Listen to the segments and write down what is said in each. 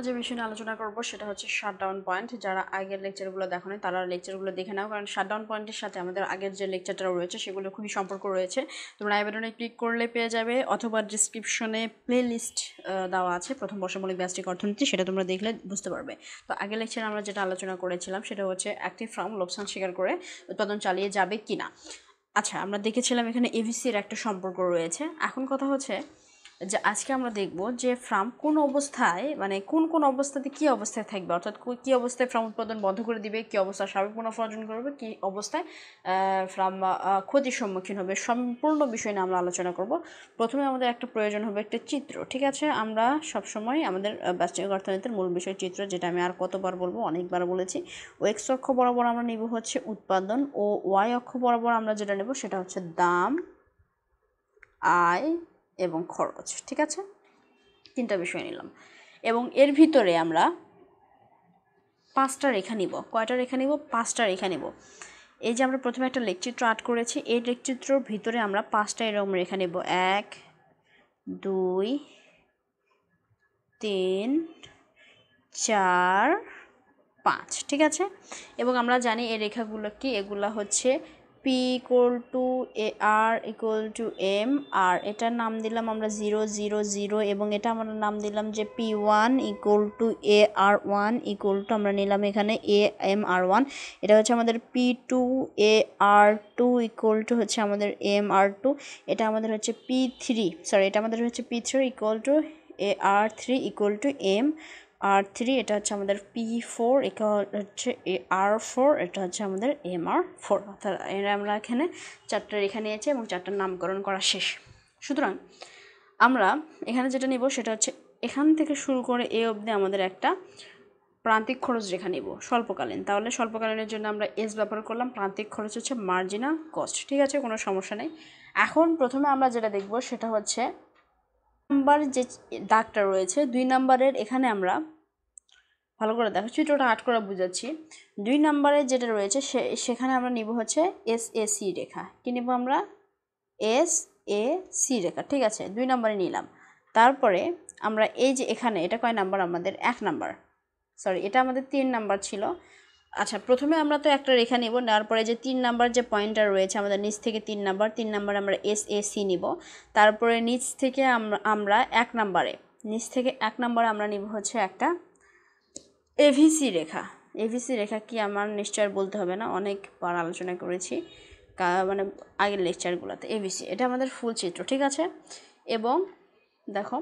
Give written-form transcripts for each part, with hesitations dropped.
যে বিষয় নিয়ে আলোচনা করব সেটা হচ্ছে শাটডাউন পয়েন্ট। যারা আগের লেকচারগুলো দেখোনি তারা লেকচারগুলো দেখে নাও, কারণ শাটডাউন পয়েন্টের সাথে আমাদের আগের যে লেকচারটা রয়েছে সেগুলো খুবই সম্পর্ক রয়েছে। তোমরা আই বাটনে ক্লিক করলে পেয়ে যাবে, অথবা ডিসক্রিপশনে প্লেলিস্ট দেওয়া আছে প্রথম বর্ষ মৌলিক ব্যষ্টিক অর্থনীতি, সেটা তোমরা দেখলে বুঝতে পারবে। তো আগের লেকচারে আমরা যেটা আলোচনা করেছিলাম সেটা হচ্ছে অ্যাক্টিভ ফার্ম লোকসান স্বীকার করে উৎপাদন চালিয়ে যাবে কিনা। আচ্ছা, আমরা দেখেছিলাম এখানে এভিসির একটা সম্পর্ক রয়েছে। এখন কথা হচ্ছে যে আজকে আমরা দেখব যে ফার্ম কোন অবস্থায়, মানে কোন অবস্থাতে কি অবস্থায় থাকবে, অর্থাৎ কি অবস্থায় ফার্ম উৎপাদন বন্ধ করে দিবে, কি অবস্থায় স্বাভাবিক মুনাফা অর্জন করবে, কি অবস্থায় ফার্ম ক্ষতির সম্মুখীন হবে, সম্পূর্ণ বিষয় নিয়ে আমরা আলোচনা করব। প্রথমে আমাদের একটা প্রয়োজন হবে একটা চিত্র, ঠিক আছে? আমরা সবসময় আমাদের ব্যষ্টিক অর্থনীতির মূল বিষয় চিত্র, যেটা আমি আর কতবার বলবো, অনেকবার বলেছি। ও এক্স অক্ষ বরাবর আমরা নিব হচ্ছে উৎপাদন, ও ওয়াই অক্ষ বরাবর আমরা যেটা নেব সেটা হচ্ছে দাম, আয় এবং খরচ, ঠিক আছে? তিনটা বিষয় নিলাম এবং এর ভিতরে আমরা পাঁচটা রেখা নিব। কয়টা রেখা নিব? পাঁচটা রেখা নিব। এই যে আমরা প্রথমে একটা লেখচিত্র আর্ট করেছি, এই লেখচিত্রর ভিতরে আমরা পাঁচটা এরকম রেখা নেব, 1 2 3 4 5, ঠিক আছে? এবং আমরা জানি এই রেখাগুলো কি, এগুলা হচ্ছে P = AR = M, আর এটার নাম দিলাম আমরা 0 0 0, এবং এটা আমরা নাম দিলাম যে P1 = AR1 আমরা নিলাম এখানে AMR1। এটা হচ্ছে আমাদের P2 AR2 হচ্ছে আমাদের MR2। এটা আমাদের হচ্ছে এটা আমাদের হচ্ছে P3 AR3 MR3। এটা হচ্ছে আমাদের P4, এটা হচ্ছে AR4, এটা হচ্ছে আমাদের MR4। অর্থাৎ আমরা এখানে চারটা রেখা নিয়েছি এবং চারটার নামকরণ করা শেষ। সুতরাং আমরা এখানে যেটা নিব সেটা হচ্ছে এখান থেকে শুরু করে এ অবধি আমাদের একটা প্রান্তিক খরচ রেখা নিব স্বল্পকালীন। তাহলে স্বল্পকালীনের জন্য আমরা এস ব্যবহার করলাম, প্রান্তিক খরচ হচ্ছে মার্জিনাল কস্ট, ঠিক আছে? কোনো সমস্যা নেই। এখন প্রথমে আমরা যেটা দেখব সেটা হচ্ছে নাম্বার যে দাগটা রয়েছে 2 নাম্বারের, এখানে আমরা ভালো করে দেখো, চিত্রটা আর্ট করে বুঝাচ্ছি। 2 নাম্বারে যেটা রয়েছে সেখানে আমরা নিব হচ্ছে SAC রেখা। কি নিব আমরা? SAC রেখা, ঠিক আছে? 2 নাম্বারে নিলাম। তারপরে আমরা এই যে এখানে, এটা কয় নাম্বার? আমাদের 1 নাম্বার, সরি এটা আমাদের 3 নাম্বার ছিল। আচ্ছা, প্রথমে আমরা তো একটা রেখা নেব, নেওয়ার পরে যে 3 নাম্বার যে পয়েন্টটা রয়েছে আমাদের নিচ থেকে 3 নাম্বার আমরা SAC নিব। তারপরে নিচ থেকে আমরা 1 নাম্বারে, নিচ থেকে 1 নাম্বারে আমরা নিব হচ্ছে একটা এভিসি রেখা। এভিসি রেখা কি আমার নিশ্চয় বলতে হবে না, অনেকবার আলোচনা করেছি মানে আগের লেকচারগুলোতে। এভিসি এটা আমাদের ফুল চিত্র, ঠিক আছে? এবং দেখো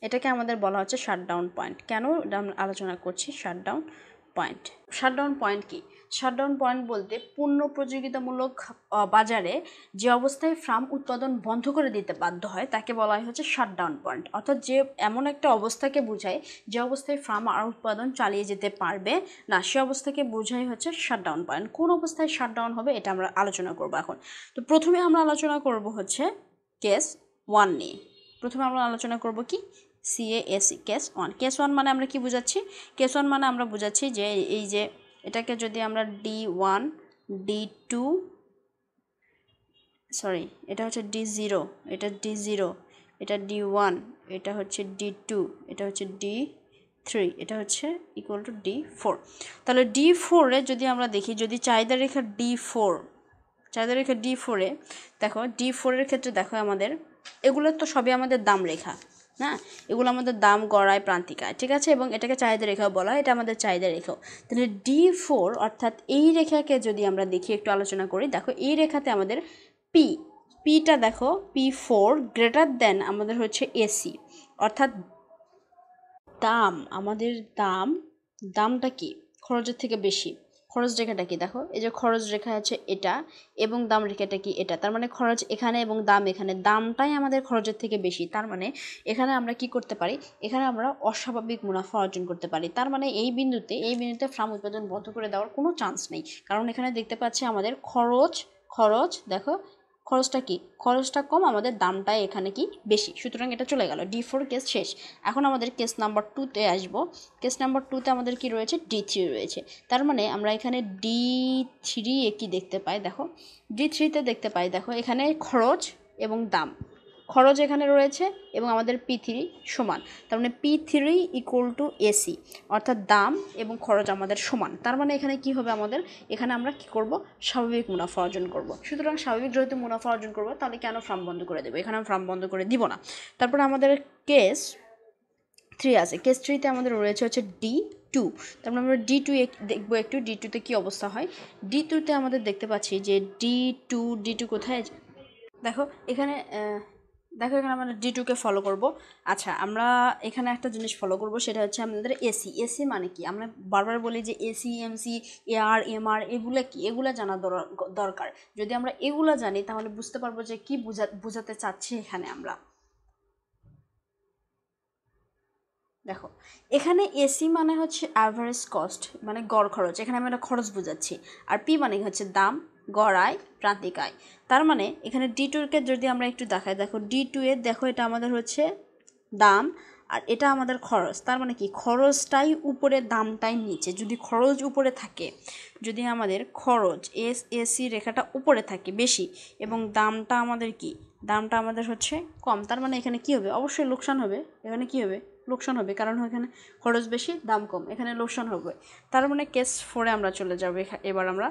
এটাকে আমাদের বলা হচ্ছে শাটডাউন পয়েন্ট। কেন আলোচনা করছি শাটডাউন পয়েন্ট? শাটডাউন পয়েন্ট কি? শাটডাউন পয়েন্ট বলতে পূর্ণ প্রতিযোগিতামূলক বাজারে যে অবস্থায় ফার্ম উৎপাদন বন্ধ করে দিতে বাধ্য হয় তাকে বলা হয় হচ্ছে শাটডাউন পয়েন্ট। অর্থাৎ যে এমন একটা অবস্থাকে বোঝায় যে অবস্থায় ফার্ম আর উৎপাদন চালিয়ে যেতে পারবে না, সে অবস্থাকে বোঝাই হচ্ছে শাটডাউন পয়েন্ট। কোন অবস্থায় শাটডাউন হবে এটা আমরা আলোচনা করব এখন। তো প্রথমে আমরা আলোচনা করব হচ্ছে কেস 1 নিয়ে। প্রথমে আমরা আলোচনা করব কি? CASE case 1। কেস 1 মানে আমরা কি বুঝাচ্ছি? কেস 1 মানে আমরা বুঝাচ্ছি যে এই যে এটাকে যদি আমরা D1 D2, সরি এটা হচ্ছে D0, এটা D0, এটা D1, এটা হচ্ছে D2, এটা হচ্ছে D3, এটা হচ্ছে = D4। তাহলে D4 এ যদি আমরা দেখি, যদি চাহিদা রেখা D4, চাহিদা রেখা D4 এ দেখো, D4 এর ক্ষেত্রে দেখো আমাদের এগুলো তো সবই আমাদের দাম রেখা, না? এগুলো আমাদের দাম গড়ায় প্রান্তিকায়, ঠিক আছে? এবং এটাকে চাহিদা রেখাও বলা হয়, এটা আমাদের চাহিদা রেখাও। তাহলে D4 অর্থাৎ এই রেখাকে যদি আমরা দেখি, একটু আলোচনা করি। দেখো এই রেখাতে আমাদের পিটা দেখো P4 গ্রেটার দেন আমাদের হচ্ছে AC, অর্থাৎ দাম, আমাদের দামটা কি খরচের থেকে বেশি। খরচ রেখাটা কি? দেখো এই যে খরচ রেখা আছে এটা, এবং দাম রেখাটা কি? এটা। তার মানে খরচ এখানে এবং দাম এখানে, দামটাই আমাদের খরচের থেকে বেশি। তার মানে এখানে আমরা কি করতে পারি? এখানে আমরা অস্বাভাবিক মুনাফা অর্জন করতে পারি। তার মানে এই বিন্দুতে ফার্ম উৎপাদন বন্ধ করে দেওয়ার কোনো চান্স নেই, কারণ এখানে দেখতে পাচ্ছি আমাদের খরচ দেখো খরচটা কি? খরচটা কম, আমাদের দামটাই এখানে কি? বেশি। সুতরাং এটা চলে গেল, D4 কেস শেষ। এখন আমাদের কেস নাম্বার 2-তে আসবো। কেস নাম্বার 2-তে আমাদের কি রয়েছে? D3 রয়েছে। তার মানে আমরা এখানে D3 এ কি দেখতে পাই? দেখো D3-তে দেখতে পাই, দেখো এখানে খরচ এবং দাম, খরচ এখানে রয়েছে এবং আমাদের P3 সমান, তার মানে P3 ইকুয়াল টু AC, অর্থাৎ দাম এবং খরচ আমাদের সমান। তার মানে এখানে কি হবে, আমাদের এখানে আমরা কি করব, স্বাভাবিক মুনাফা অর্জন করব। সুতরাং স্বাভাবিক যেহেতু মুনাফা অর্জন করব, তাহলে কেন ফার্ম বন্ধ করে দেবো, এখানে ফার্ম বন্ধ করে দিব না। তারপরে আমাদের কেস 3 আছে, কেস 3তে আমাদের রয়েছে হচ্ছে D2। তারপরে আমরা D2 দেখবো একটু, D2তে কী অবস্থা হয়। D2তে আমাদের দেখতে পাচ্ছি যে D2 কোথায়, দেখো এখানে আমরা D2কে ফলো করব। আচ্ছা, আমরা এখানে একটা জিনিস ফলো করব, সেটা হচ্ছে আমাদের এসি মানে কি, আমরা বারবার বলি যে এসি, এমসি, এআর, এমআর এগুলো কি, এগুলো জানা দরকার। যদি আমরা এগুলো জানি তাহলে বুঝতে পারবো যে কি বোঝাতে চাচ্ছি এখানে আমরা। দেখো এখানে এসি মানে হচ্ছে অ্যাভারেজ কস্ট, মানে গড় খরচ, এখানে আমি একটা খরচ বোঝাচ্ছি। আর পি মানে হচ্ছে দাম, গড় আয়, প্রান্তিক আয়। তার মানে এখানে D2কে যদি আমরা একটু দেখাই, দেখো D2 এর দেখো এটা আমাদের হচ্ছে দাম আর এটা আমাদের খরচ। তার মানে কি, খরচটাই উপরে, দামটাই নিচে। যদি খরচ উপরে থাকে, যদি আমাদের খরচ এসি রেখাটা উপরে থাকে বেশি এবং দামটা আমাদের কি, দামটা আমাদের হচ্ছে কম, তার মানে এখানে কি হবে, অবশ্যই লোকসান হবে। এখানে কি হবে, লোকসান হবে, কারণ এখানে খরচ বেশি দাম কম, এখানে লোকসান হবে। তার মানে কেস 4-এ আমরা চলে যাব। এবার আমরা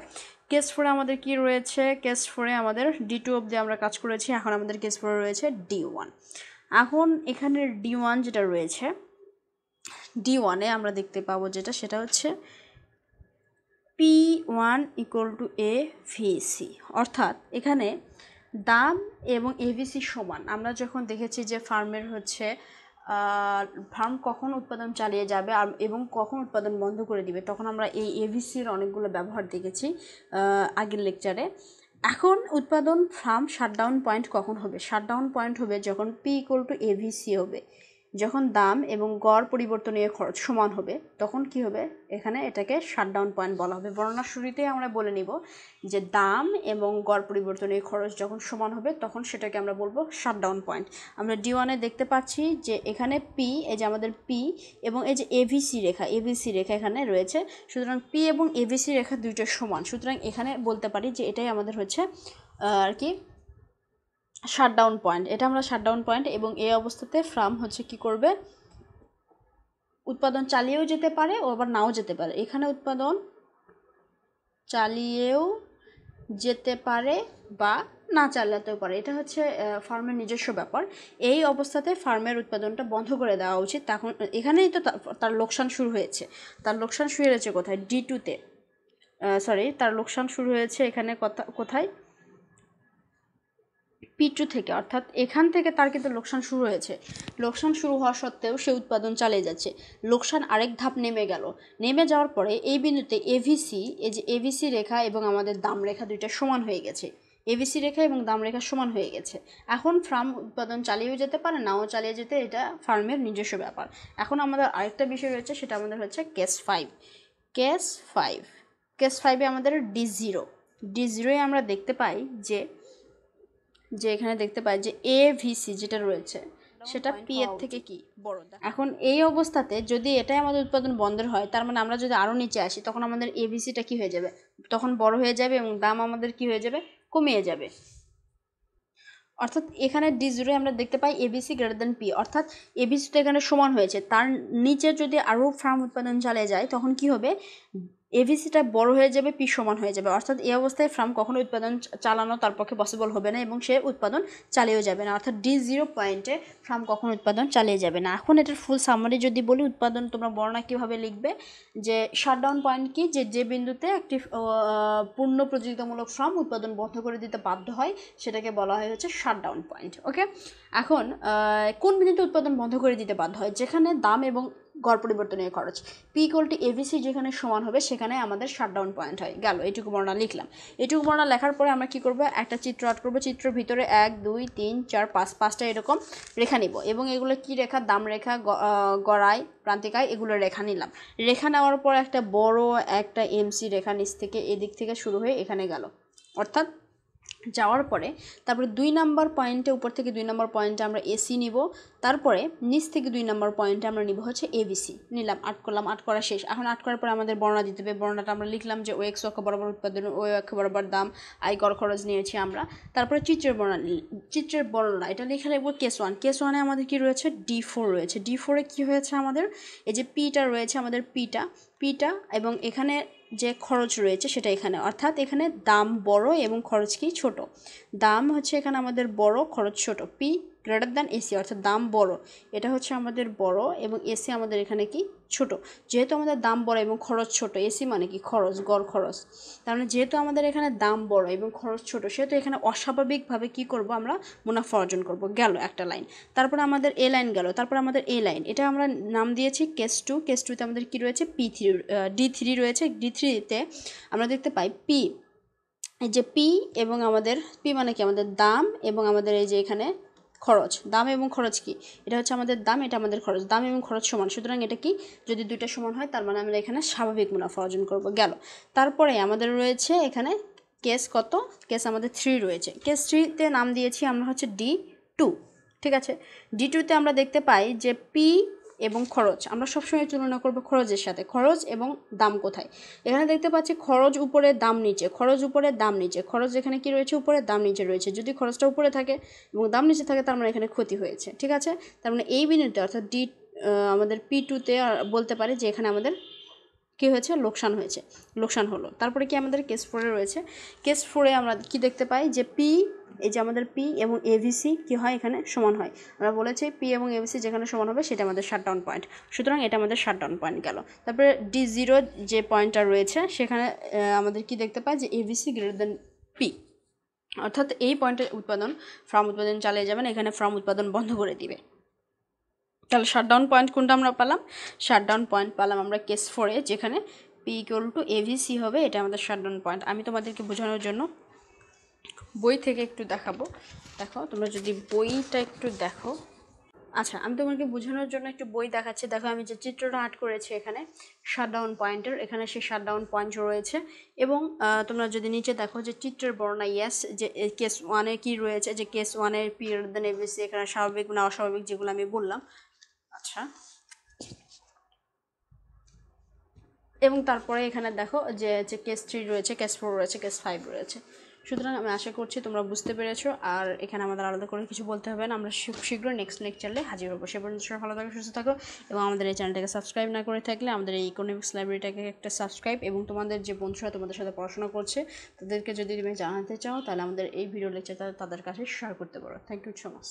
কেস 4-এ আমাদের কি রয়েছে, কেস 4-এ আমাদের D2 অবধি আমরা কাজ করেছি, এখন আমাদের কেস 4-এ রয়েছে D1। এখন এখানে D1 যেটা রয়েছে, D1-এ আমরা দেখতে পাবো যেটা, সেটা হচ্ছে P1 ইকুয়াল টু AVC, অর্থাৎ এখানে দাম এবং এভিসি সমান। আমরা যখন দেখেছি যে ফার্মের হচ্ছে ফার্ম কখন উৎপাদন চালিয়ে যাবে এবং কখন উৎপাদন বন্ধ করে দিবে, তখন আমরা এই এভিসির অনেকগুলো ব্যবহার দেখেছি আগের লেকচারে। এখন উৎপাদন ফার্ম শাটডাউন পয়েন্ট কখন হবে, শাটডাউন পয়েন্ট হবে যখন P ইকুয়াল টু AVC হবে, যখন দাম এবং গড় পরিবর্তনীয় খরচ সমান হবে, তখন কি হবে, এখানে এটাকে শাটডাউন পয়েন্ট বলা হবে। বর্ণনার শুরুতেই আমরা বলে নিব যে দাম এবং গড় পরিবর্তনীয় খরচ যখন সমান হবে, তখন সেটাকে আমরা বলবো শাটডাউন পয়েন্ট। আমরা D1-এ দেখতে পাচ্ছি যে এখানে P, এই যে আমাদের P এবং এই যে এভিসি রেখা এখানে রয়েছে। সুতরাং P এবং এভিসি রেখা দুইটা সমান, সুতরাং এখানে বলতে পারি যে এটাই আমাদের হচ্ছে আর কি শাটডাউন পয়েন্ট। এটা আমরা শাটডাউন পয়েন্ট, এবং এই অবস্থাতে ফার্ম হচ্ছে কি করবে, উৎপাদন চালিয়েও যেতে পারে ও আবার নাও যেতে পারে। এখানে উৎপাদন চালিয়েও যেতে পারে বা না চালাতেও পারে, এটা হচ্ছে ফার্মের নিজস্ব ব্যাপার। এই অবস্থাতে ফার্মের উৎপাদনটা বন্ধ করে দেওয়া উচিত। তখন এখানেই তো তার লোকসান শুরু হয়েছে। তার লোকসান শুরু হয়েছে কোথায়, D2-তে, তার লোকসান শুরু হয়েছে এখানে কোথায়, P2 থেকে, অর্থাৎ এখান থেকে তার কিন্তু লোকসান শুরু হয়েছে। লোকসান শুরু হওয়া সত্ত্বেও সে উৎপাদন চালিয়ে যাচ্ছে। লোকসান আরেক ধাপ নেমে গেল, নেমে যাওয়ার পরে এই বিন্দুতে এভিসি, এই যে এভিসি রেখা এবং আমাদের দাম রেখা দুইটা সমান হয়ে গেছে। এভিসি রেখা এবং দাম রেখা সমান হয়ে গেছে। এখন ফার্ম উৎপাদন চালিয়েও যেতে পারে, নাও চালিয়ে যেতে, এটা ফার্মের নিজস্ব ব্যাপার। এখন আমাদের আরেকটা বিষয় রয়েছে, সেটা আমাদের হচ্ছে কেস 5। কেস 5-এ আমাদের D0-এ আমরা দেখতে পাই যে এখানে দেখতে পাই যে এভিসি যেটা রয়েছে সেটা পি এর থেকে কি বড়। এখন এই অবস্থাতে যদি এটাই আমাদের উৎপাদন বন্ধের হয়, তার মানে আমরা যদি আরও নিচে আসি, তখন আমাদের এভিসিটা কি হয়ে যাবে, তখন বড় হয়ে যাবে এবং দাম আমাদের কি হয়ে যাবে, কমিয়ে যাবে। অর্থাৎ এখানে D0 আমরা দেখতে পাই এবিসি গ্রেটার দেন পি, অর্থাৎ এবিসি তো এখানে সমান হয়েছে, তার নিচে যদি আরও ফার্ম উৎপাদন চালিয়ে যায়, তখন কি হবে, এভিসিটা বড় হয়ে যাবে, পি সমান হয়ে যাবে। অর্থাৎ এই অবস্থায় ফার্ম কখনো উৎপাদন চালানো তার পক্ষে পসিবল হবে না এবং সে উৎপাদন চালিয়েও যাবে না। অর্থাৎ D0 পয়েন্টে ফার্ম কখনো উৎপাদন চালিয়ে যাবে না। এখন এটার ফুল সামারি যদি বলি, উৎপাদন তোমরা বর্ণনা কীভাবে লিখবে, যে শাটডাউন পয়েন্ট কি, যে বিন্দুতে একটি পূর্ণ প্রযোজিতামূলক ফার্ম উৎপাদন বন্ধ করে দিতে বাধ্য হয়, সেটাকে বলা হয় হচ্ছে শাটডাউন পয়েন্ট। ওকে, এখন কোন বিন্দুতে উৎপাদন বন্ধ করে দিতে বাধ্য হয়, যেখানে দাম এবং গড় পরিবর্তনীয় খরচ P ইকুয়াল টু এভিসি যেখানে সমান হবে, সেখানে আমাদের শাটডাউন পয়েন্ট হয়। গেল, এইটুকু বর্ণনা লিখলাম। এইটুকু বর্ণনা লেখার পরে আমরা কি করব, একটা চিত্র আর্ট করবো। চিত্রের ভিতরে 1 2 3 4 5 5টা এরকম রেখা নিব, এবং এগুলো কি রেখা, দাম রেখা, গড়াই, প্রান্তিকায়, এগুলো রেখা নিলাম। রেখা নেওয়ার পর একটা বড় একটা এমসি রেখা নিচ থেকে এদিক থেকে শুরু হয়ে এখানে গেল, অর্থাৎ যাওয়ার পরে তারপরে 2 নাম্বার পয়েন্টে উপর থেকে 2 নাম্বার পয়েন্টে আমরা এসি নিব, তারপরে নিচ থেকে 2 নাম্বার পয়েন্টে আমরা নিব হচ্ছে এবিসি। নিলাম, আট করলাম, আট করা শেষ। এখন আট করার পরে আমাদের বর্ণনা দিতে হবে। বর্ণনাটা আমরা লিখলাম যে ওএক্স অক্ষ বরাবর উৎপাদন, ওই অক্ষ বরাবর দাম, আই গড় খরচ নিয়েছি আমরা। তারপরে চিত্রের বর্ণনা এটা লিখে লিখবো কেস 1। কেস 1-এ আমাদের কি রয়েছে, D4 রয়েছে। D4-এ কি হয়েছে আমাদের, এই যে পিটা রয়েছে আমাদের, পিটা এবং এখানে যে খরচ রয়েছে সেটা এখানে, অর্থাৎ এখানে দাম বড় এবং খরচ কি ছোট। দাম হচ্ছে এখানে আমাদের বড়, খরচ ছোট। পি গ্রেটার দ্যান এসি, অর্থাৎ দাম বড়, এটা হচ্ছে আমাদের বড় এবং এসি আমাদের এখানে কি ছোট। যেহেতু আমাদের দাম বড় এবং খরচ ছোট, এসি মানে কি খরচ, গড় খরচ, তার মানে যেহেতু আমাদের এখানে দাম বড় এবং খরচ ছোট, সেহেতু এখানে অস্বাভাবিকভাবে কি করব আমরা, মুনাফা অর্জন করব। গেল একটা লাইন। তারপরে আমাদের এ লাইন গেল। তারপরে আমাদের এ লাইন, এটা আমরা নাম দিয়েছি কেস 2। কেস 2-তে আমাদের কি রয়েছে, D3 রয়েছে। D3-তে আমরা দেখতে পাই পি, এই যে পি এবং আমাদের পি মানে কি আমাদের দাম এবং আমাদের এই যে এখানে খরচ। দাম এবং খরচ কি, এটা হচ্ছে আমাদের দাম, এটা আমাদের খরচ। দাম এবং খরচ সমান, সুতরাং এটা কি, যদি দুইটা সমান হয় তার মানে আমরা এখানে স্বাভাবিক মুনাফা অর্জন করব। গেল। তারপরে আমাদের রয়েছে এখানে কেস কত, কেস আমাদের 3 রয়েছে। কেস 3-তে নাম দিয়েছি আমরা হচ্ছে D2। ঠিক আছে, D2-তে আমরা দেখতে পাই যে পি এবং খরচ, আমরা সবসময় তুলনা করব খরচের সাথে। খরচ এবং দাম কোথায়, এখানে দেখতে পাচ্ছি খরচ উপরে দাম নিচে, খরচ উপরে দাম নিচে। খরচ এখানে কি রয়েছে, উপরে, দাম নিচে রয়েছে। যদি খরচটা উপরে থাকে এবং দাম নিচে থাকে তার মানে এখানে ক্ষতি হয়েছে। ঠিক আছে, তার মানে এই বিন্দুতে অর্থাৎ আমাদের P2-তে বলতে পারি যে এখানে আমাদের কী হয়েছে, লোকসান হয়েছে, লোকসান হলো। তারপরে কি আমাদের কেস 4-এ রয়েছে। কেস 4-এ আমরা কি দেখতে পাই যে পি, এই যে আমাদের পি এবং এভিসি কি হয়, এখানে সমান হয়। আমরা বলেছি পি এবং এভিসি যেখানে সমান হবে সেটা আমাদের শাটডাউন পয়েন্ট, সুতরাং এটা আমাদের শাটডাউন পয়েন্ট গেল। তারপরে D0 যে পয়েন্টটা রয়েছে সেখানে আমাদের কি দেখতে পাই যে এভিসি গ্রেটার দেন পি, অর্থাৎ এই পয়েন্টের ফার্ম উৎপাদন চালিয়ে যাবেন, এখানে ফার্ম উৎপাদন বন্ধ করে দিবে। তাহলে শাটডাউন পয়েন্ট কোনটা আমরা পেলাম, শাটডাউন পয়েন্ট পেলাম আমরা কেস 4-এ, যেখানে পি ইকুয়াল টু এভিসি হবে, এটা আমাদের শাটডাউন পয়েন্ট। আমি তোমাদেরকে বোঝানোর জন্য বই থেকে একটু দেখাবো। দেখো, তোমরা যদি বইটা একটু দেখো। আচ্ছা, আমি তোমাকে বোঝানোর জন্য একটু বই দেখাচ্ছি। দেখো, আমি যে চিত্রটা আর্ট করেছি এখানে শাটডাউন পয়েন্টের, এখানে সেই শাটডাউন পয়েন্ট রয়েছে এবং তোমরা যদি নিচে দেখো যে চিত্রের বর্ণনা, ইয়েস, যে কেস 1-এ কি রয়েছে, যে কেস 1-এর পি গ্রেটার দেন এভিসি, এখানে স্বাভাবিক না অস্বাভাবিক যেগুলো আমি বললাম। আচ্ছা, এবং তারপরে এখানে দেখো যে কেস 3 রয়েছে, কেস 4 রয়েছে, কেস 5 রয়েছে। সুতরাং আমি আশা করছি তোমরা বুঝতে পেরেছো। আর এখানে আমাদের আলাদা করে কিছু বলতে হবে না, আমরা শীঘ্রই নেক্সট লেকচারে হাজির হবো। সে পর্যন্ত সবাই ভালো থাকো, সুস্থ থাকো এবং আমাদের এই চ্যানেলটাকে সাবস্ক্রাইব না করে থাকলে আমাদের এই ইকোনমিক্স লাইব্রেরিটাকে একটা সাবস্ক্রাইব, এবং তোমাদের যে বন্ধুরা তোমাদের সাথে পড়াশোনা করছে তাদেরকে যদি তুমি জানাতে চাও তাহলে আমাদের এই ভিডিও লেকচারটা তাদের কাছে শেয়ার করতে পারো। Thank you so much.